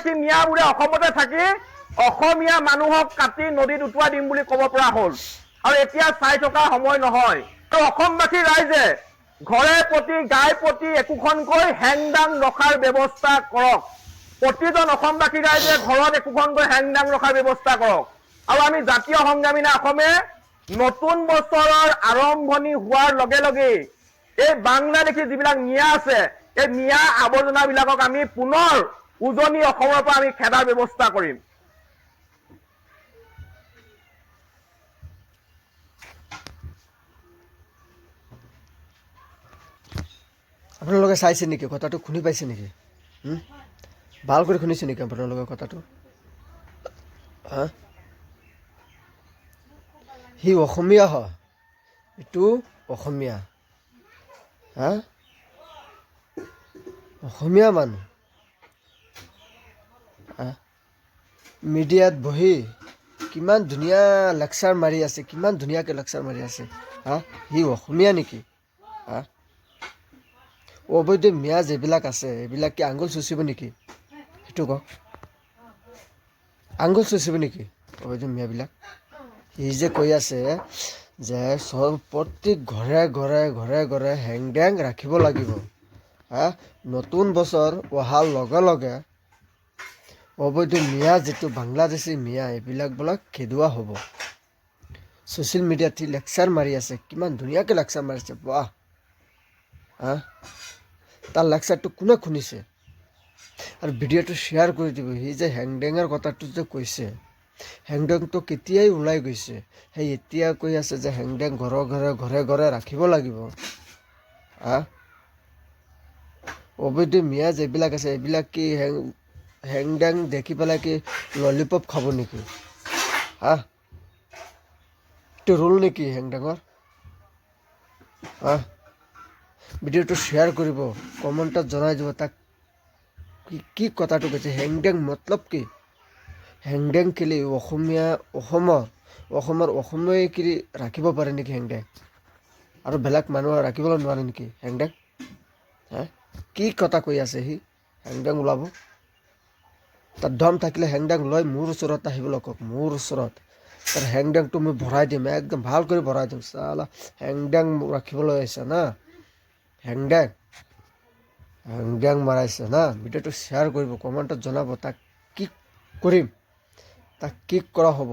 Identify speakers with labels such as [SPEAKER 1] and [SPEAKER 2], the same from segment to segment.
[SPEAKER 1] বাংলাদেশী মিয়াবোৰে অসমতে থাকি অসমীয়া মানুহক কাটি নদীত উটুৱাই দিম বুলি ক'ব পৰা হ'ল আৰু এতিয়া চাই থকা সময় নহয় আৰু অসমবাসী ৰাইজে ঘৰে প্ৰতি গাই প্ৰতি একোখনকৈ হেংদাং ৰখাৰ ব্যৱস্থা কৰক প্ৰতিজন অসমবাসী ৰাইজে ঘৰত একোখনকৈ হেংদাং ৰখাৰ ব্যৱস্থা কৰক আৰু আমি জাতীয় সংগ্ৰামী অসমে নতুন বছৰৰ আৰম্ভণি হোৱাৰ লগে লগে এই বাংলাদেশী যিবিলাক মিয়া আছে এই মিয়া আৱৰ্জনাবিলাকক আমি পুনৰ উজনি অসমৰ পৰা আমি খেদাৰ ব্যৱস্থা কৰিম
[SPEAKER 2] আপোনালোকে চাইছে নেকি কথাটো শুনি পাইছে নেকি ভাল কৰি শুনিছে নেকি আপোনালোকে কথাটো হা সি অসমীয়া হয় এইটো অসমীয়া হা অসমীয়া মানুহ মিডিয়াত বহি কিমান ধুনীয়া লেকচাৰ মাৰি আছে কিমান ধুনীয়াকৈ লেকচাৰ মাৰি আছে হা সি অসমীয়া নেকি হা অবৈধ মিয়া যিবিলাক আছে এইবিলাক কি আঙুল চুচিব নেকি সেইটো কওক আঙুল চুচিব নেকি অবৈধ মিয়াবিলাক সি যে কৈ আছে যে চব প্ৰত্যেক ঘৰে ঘৰে ঘৰে ঘৰে হেংডেং ৰাখিব লাগিব হা নতুন বছৰ অহাৰ লগে লগে অবৈধ মিয়া যিটো বাংলাদেশী মিয়া এইবিলাক বোলে খেদোৱা হ'ব ছ'চিয়েল মিডিয়াত লেকচাৰ মাৰি আছে কিমান ধুনীয়াকৈ লেকচাৰ মাৰিছে বাহ হা তাৰ লেকচাৰটো কোনে শুনিছে আৰু ভিডিঅ'টো শ্বেয়াৰ কৰি দিব সি যে হেংডেঙৰ কথাটো যে কৈছে হেংডেংটো কেতিয়াই ওলাই গৈছে সেই এতিয়া কৈ আছে যে হেংডেং ঘৰে ঘৰে ঘৰে ঘৰে ৰাখিব লাগিব হা অবৈধ মিয়া যিবিলাক আছে এইবিলাক কি হেংডেং দেখি পেলাই কি ললিপপ খাব নেকি হা এইটো ৰোল নেকি হেংডেঙৰ হা ভিডিঅ'টো শ্বেয়াৰ কৰিব কমেণ্টত জনাই দিব তাক কি কথাটো কৈছে হেংডেং মতলব কি হেংডেং খেলি অসমীয়াই কি ৰাখিব পাৰে নেকি হেংডেং আৰু বেলেগ মানুহ ৰাখিবলৈ নোৱাৰে নেকি হেংডেং হা কি কথা কৈ আছে সি হেংডেং ওলাব তাৰ দম থাকিলে হেংডেং লৈ মোৰ ওচৰত আহিবলৈ কওক মোৰ ওচৰত তাৰ হেংডেংটো মই ভৰাই দিম একদম ভাল কৰি ভৰাই দিম চালা হেংডেং ৰাখিবলৈ আহিছে না হেংডেং মাৰাইছে না ভিডিঅ'টো শ্বেয়াৰ কৰিব কমেণ্টত জনাব তাক কি কৰিম তাক কি কৰা হ'ব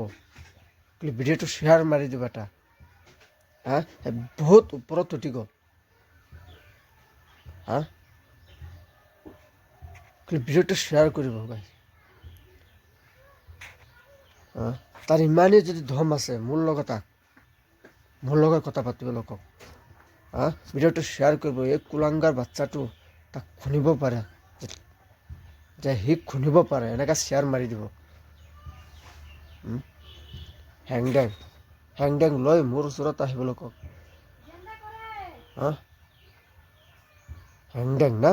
[SPEAKER 2] ভিডিঅ'টো শ্বেয়াৰ মাৰি দিব এটা হা বহুত ওপৰত উঠি গ'ল হা ভিডিঅ'টো শ্বেয়াৰ কৰিব গাইজ তাৰ ইমানেই যদি ধম আছে মোৰ লগত কথা পাতিবলৈ কওক হা ভিডিঅ'টো শ্বেয়াৰ কৰিব এই কুলাংগাৰ বাচ্চাটো তাক শুনিব পাৰে যে সি শুনিব পাৰে এনেকৈ শ্বেয়াৰ মাৰি দিব হেংডেং লৈ মোৰ ওচৰত আহিবলৈ কওক হা হেংডেং না